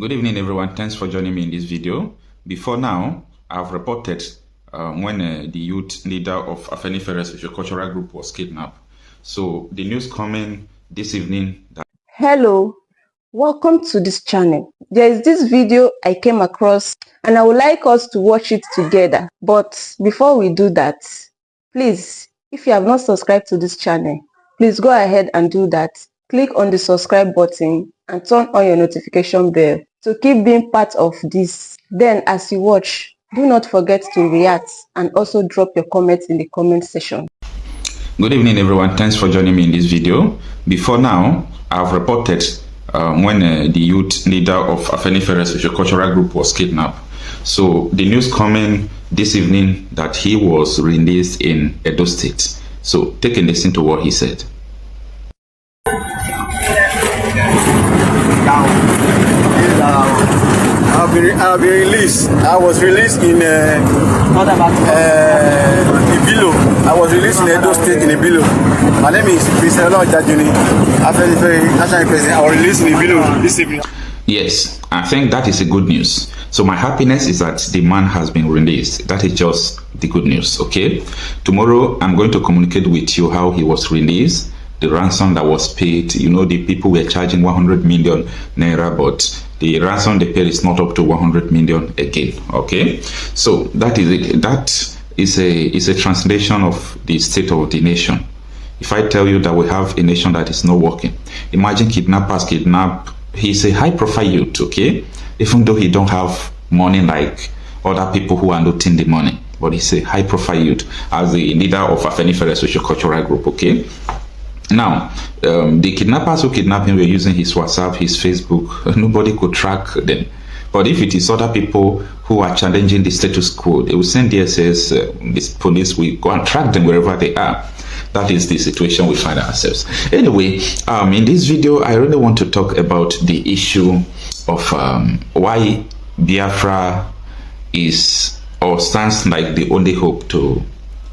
Good evening, everyone. Thanks for joining me in this video. Before now, I've reported when the youth leader of AFENIFERE cultural group was kidnapped. So the news coming this evening that Hello, welcome to this channel. There is this video I came across and I would like us to watch it together. But before we do that, please, if you have not subscribed to this channel, please go ahead and do that. Click on the subscribe button and turn on your notification bell to keep being part of this. Then as you watch, do not forget to react and also drop your comments in the comment section. Good evening, everyone. Thanks for joining me in this video. Before now, I've reported when the youth leader of AFENIFERE cultural group was kidnapped. So the news coming this evening that he was released in Edo State. So take a listen to what he said. I've been released. I was released in Ibilo. I was released in Edo State in Ibilo. My name is Mr. Ojukwu. National President. I was released in Ibilo this evening. Yes, I think that is a good news. So my happiness is that the man has been released. That is just the good news, okay? Tomorrow, I'm going to communicate with you how he was released, the ransom that was paid. You know, the people were charging 100 million naira, but the ransom they paid is not up to 100 million again, okay? So that is it. That is a translation of the state of the nation. If I tell you that we have a nation that is not working, imagine kidnappers kidnap. He's a high-profile youth, okay? Even though he don't have money like other people who are looting the money, but he's a high-profile youth as the leader of AFENIFERE cultural group, okay? Now, the kidnappers who kidnapped him were using his WhatsApp, his Facebook. Nobody could track them. But if it is other people who are challenging the status quo, they will send DSS, the police will go and track them wherever they are. That is the situation we find ourselves. Anyway, in this video, I really want to talk about the issue of why Biafra is or stands like the only hope to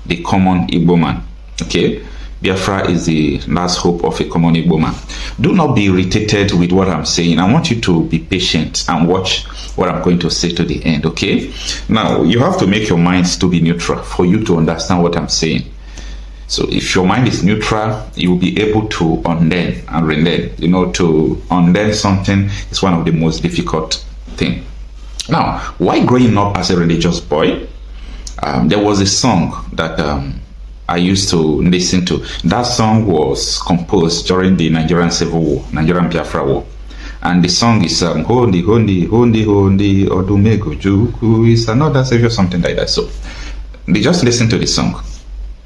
the common Igbo man. Okay, Biafra is the last hope of a common Igbo man. Do not be irritated with what I'm saying. I want you to be patient and watch what I'm going to say to the end. Okay, now you have to make your minds to be neutral for you to understand what I'm saying. So if your mind is neutral, you will be able to unlearn and relearn. You know, to unlearn something is one of the most difficult things. Now, while growing up as a religious boy, there was a song that I used to listen to. That song was composed during the Nigerian Civil War, Nigerian Biafra War. And the song is Holy, Holy, Holy, Holy, Odumego Ojukwu is another savior, something like that. So they just listen to the song.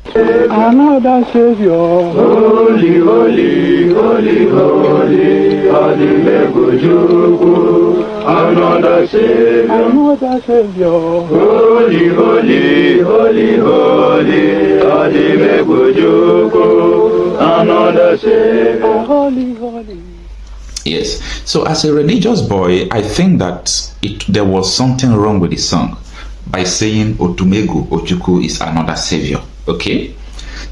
Another Savior, holy, holy, holy, holy, Odumego Ojukwu. Another Savior, holy, holy, holy, holy, Odumego Ojukwu. Another Savior, holy, holy. Yes. So as a religious boy, I think that there was something wrong with the song by saying Odumego Ojukwu is another savior. Okay,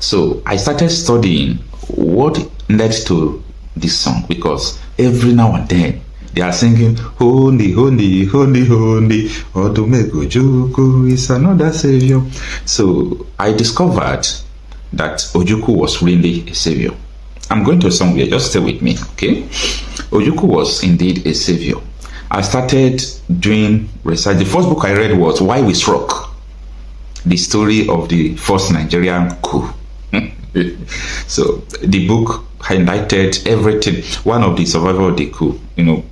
so I started studying what led to this song, because every now and then they are singing holy, holy, holy, holy, Odumego Ojukwu is another savior. So I discovered that Ojukwu was really a savior. I'm going to somewhere, just stay with me, okay? Ojukwu was indeed a savior. I started doing research. The first book I read was Why We Struck, the story of the first Nigerian coup. So the book highlighted everything. One of the survivors of the coup, you know,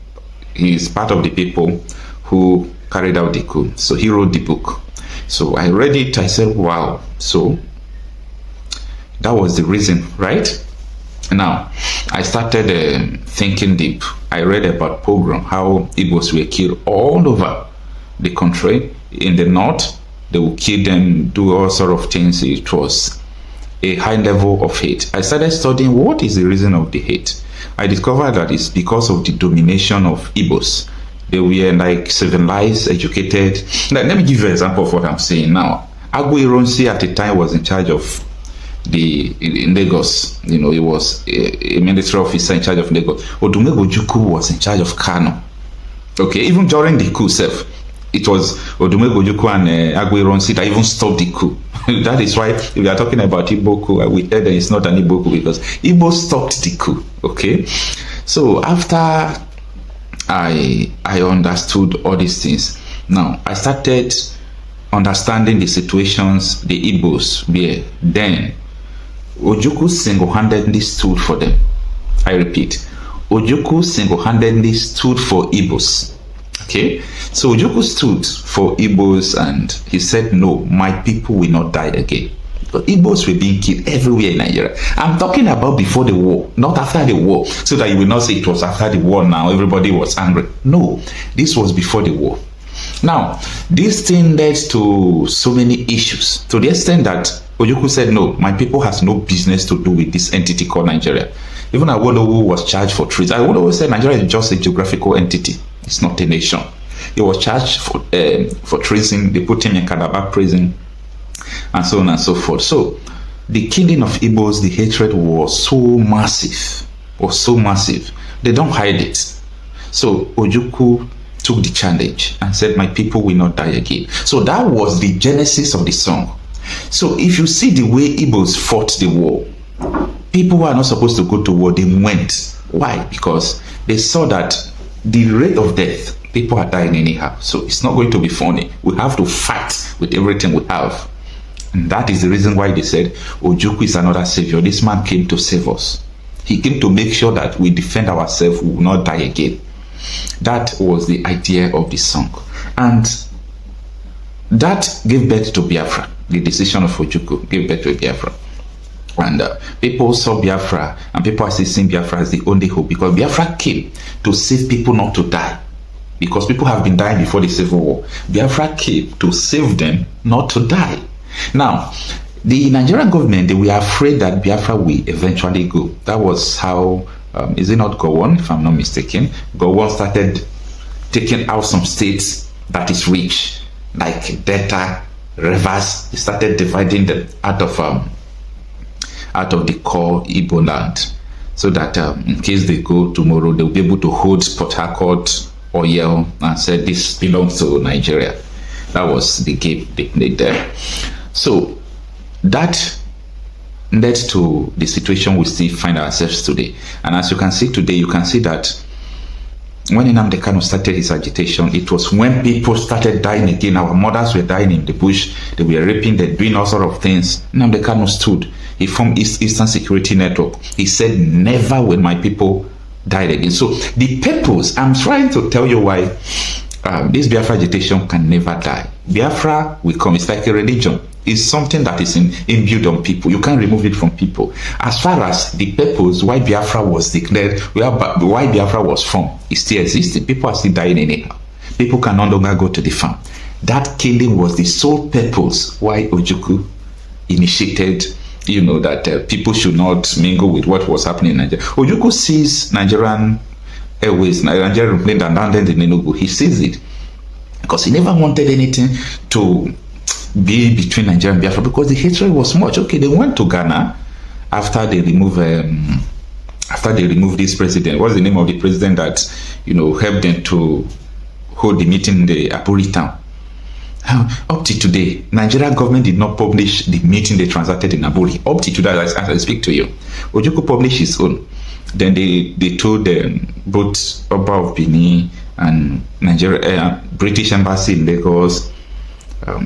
he is part of the people who carried out the coup. So he wrote the book. So I read it, I said, wow. So that was the reason, right? Now, I started thinking deep. I read about pogrom, how Igbos were killed all over the country. In the north, they would kill them, do all sort of things. It was a high level of hate. I started studying what is the reason of the hate. I discovered that it's because of the domination of Igbos. They were like civilized, educated. Let me give you an example of what I'm saying now. Agui Ironsi at the time was in charge of in Lagos. You know, he was a military officer in charge of Lagos. Odumego Ojukwu was in charge of Kano. Okay, even during the coup self, it was Ojukwu and Aguiron that even stopped the coup. That is why if we are talking about Igbo coup, we heard that it's not an Igbo coup because Igbo stopped the coup. Okay, so after I understood all these things, now I started understanding the situations the Igbos were then. Ojukwu single-handedly stood for them. I repeat, Ojukwu single-handedly stood for Igbos. Okay, so Ojukwu stood for Igbos and he said, no, my people will not die again. But Igbos were being killed everywhere in Nigeria. I'm talking about before the war, not after the war, so that you will not say it was after the war now, everybody was angry. No, this was before the war. Now, this thing led to so many issues, to the extent that Ojukwu said, no, my people has no business to do with this entity called Nigeria. Even Awolowo was charged for treason. Awolowo said Nigeria is just a geographical entity. It's not a nation. He was charged for treason. They put him in Calabar prison and so on and so forth. So the killing of Igbos, the hatred was so massive. They don't hide it. So Ojukwu took the challenge and said, my people will not die again. So that was the genesis of the song. So if you see the way Igbos fought the war, people who are not supposed to go to war, they went. Why? Because they saw that the rate of death, people are dying anyhow. So it's not going to be funny. We have to fight with everything we have. And that is the reason why they said, Ojukwu is another savior. This man came to save us. He came to make sure that we defend ourselves, we will not die again. That was the idea of the song. And that gave birth to Biafra. The decision of Ojukwu gave birth to Biafra. And people saw Biafra, and people are seeing Biafra as the only hope, because Biafra came to save people not to die. Because people have been dying before the Civil War. Biafra came to save them not to die. Now, the Nigerian government, they were afraid that Biafra will eventually go. That was how, is it not Gowon, if I'm not mistaken? Gowon started taking out some states that is rich, like Delta, Rivers. He started dividing them out of the core Igbo land, so that in case they go tomorrow, they'll be able to hold Port Harcourt, Oyel, and say this belongs to Nigeria. That was the game they played there. So that led to the situation we still find ourselves today. And as you can see today, you can see that when Nnamdi Kanu started his agitation, it was when people started dying again. Our mothers were dying in the bush. They were raping, they're doing all sort of things. Nnamdi Kanu stood. He formed Eastern Security Network. He said, never will my people die again. So the purpose, I'm trying to tell you why this Biafra agitation can never die. Biafra will come. It's like a religion. It's something that is imbued on people. You can't remove it from people. As far as the purpose why Biafra was declared, why Biafra was formed, is still existing. People are still dying anyhow. People can no longer go to the farm. That killing was the sole purpose why Ojukwu initiated, you know, that people should not mingle with what was happening in Nigeria. Ojukwu sees Nigerian Airways, Nigerian plane that landed in Enugu. He sees it because he never wanted anything to be between Nigeria and Biafra, because the hatred was much. Okay, they went to Ghana after they removed this president. What's the name of the president that, you know, helped them to hold the meeting in the Apuri town? Up to today, Nigerian government did not publish the meeting they transacted in Aburi. Up to today, as I speak to you, Ojukwu published his own. Then they told both Oba of Benin and Nigeria, British Embassy in Lagos.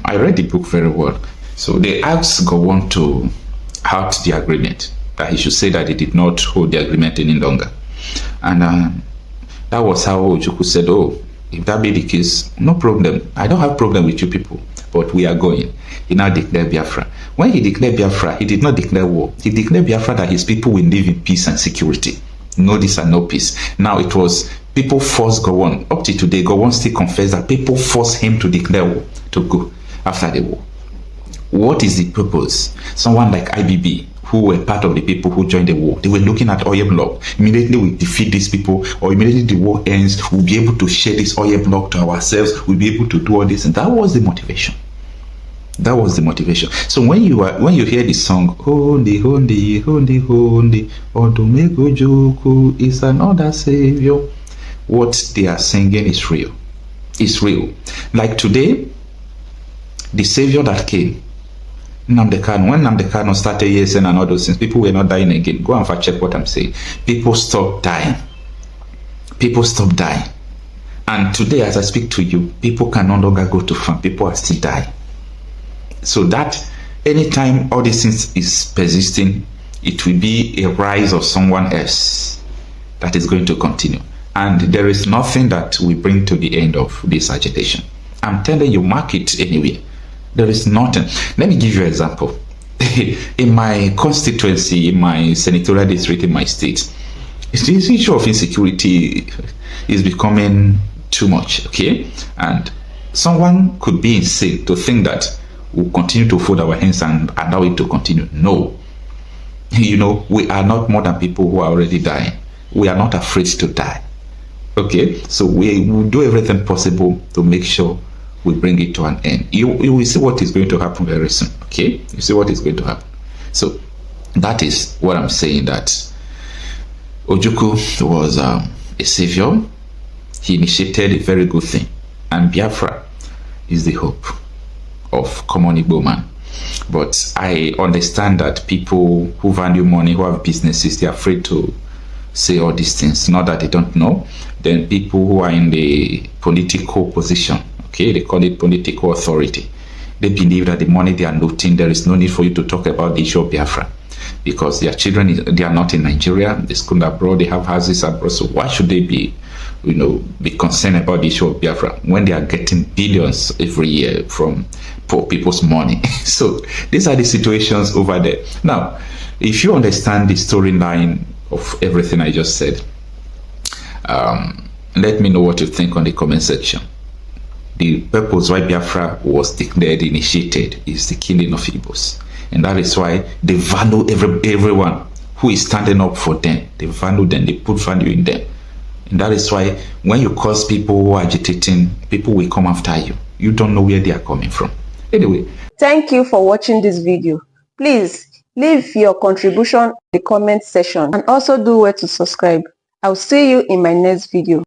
I read the book very well. So they asked Gowon to halt the agreement, that he should say that he did not hold the agreement any longer. And that was how Ojukwu said, oh, if that be the case, no problem. I don't have problem with you people, but we are going. He now declared Biafra. When he declared Biafra, he did not declare war. He declared Biafra that his people will live in peace and security. No this and no peace. Now it was people forced Gowon. Up to today, Gowon still confessed that people forced him to declare war, to go after the war. What is the purpose? Someone like IBB, who were part of the people who joined the war, they were looking at oil block. Immediately we defeat these people, or immediately the war ends, we'll be able to share this oil block to ourselves, we'll be able to do all this. And that was the motivation. That was the motivation. So when you hear the song, Holy, Holy, Holy, Holy, Ojukwu is another savior. what they are singing is real. It's real. Like today, the savior that came, Nnamdi Kanu, when Nnamdi Kanu started ASN and all those things, people were not dying again. Go and fact check what I'm saying. People stopped dying. People stopped dying. And today, as I speak to you, people can no longer go to farm. People are still dying. So that anytime all these things is persisting, it will be a rise of someone else that is going to continue. And there is nothing that will bring to the end of this agitation. I'm telling you, mark it anyway. There is nothing. Let me give you an example. In my constituency, in my senatorial district, in my state, this issue of insecurity is becoming too much, okay? And someone could be insane to think that we'll continue to fold our hands and allow it to continue. No. You know, we are not more than people who are already dying. We are not afraid to die. Okay? So we will do everything possible to make sure we bring it to an end. You will see what is going to happen very soon. Okay? You see what is going to happen. So that is what I'm saying, that Ojukwu was a savior. He initiated a very good thing. And Biafra is the hope of common Igbo man. But I understand that people who value money, who have businesses, they're afraid to say all these things. Not that they don't know. Then people who are in the political position, okay, they call it political authority. They believe that the money they are looting, there is no need for you to talk about the issue of Biafra, because their children, they are not in Nigeria, they school abroad, they have houses abroad. So why should they be, be concerned about the issue of Biafra when they are getting billions every year from poor people's money? So these are the situations over there. Now, if you understand the storyline of everything I just said, let me know what you think on the comment section. The purpose why Biafra was declared, initiated, is the killing of Igbos. And that is why they value everyone who is standing up for them. They value them, they put value in them. And that is why when you cause people who are agitating, people will come after you. You don't know where they are coming from. Anyway. Thank you for watching this video. Please leave your contribution in the comment section and also do well to subscribe. I'll see you in my next video.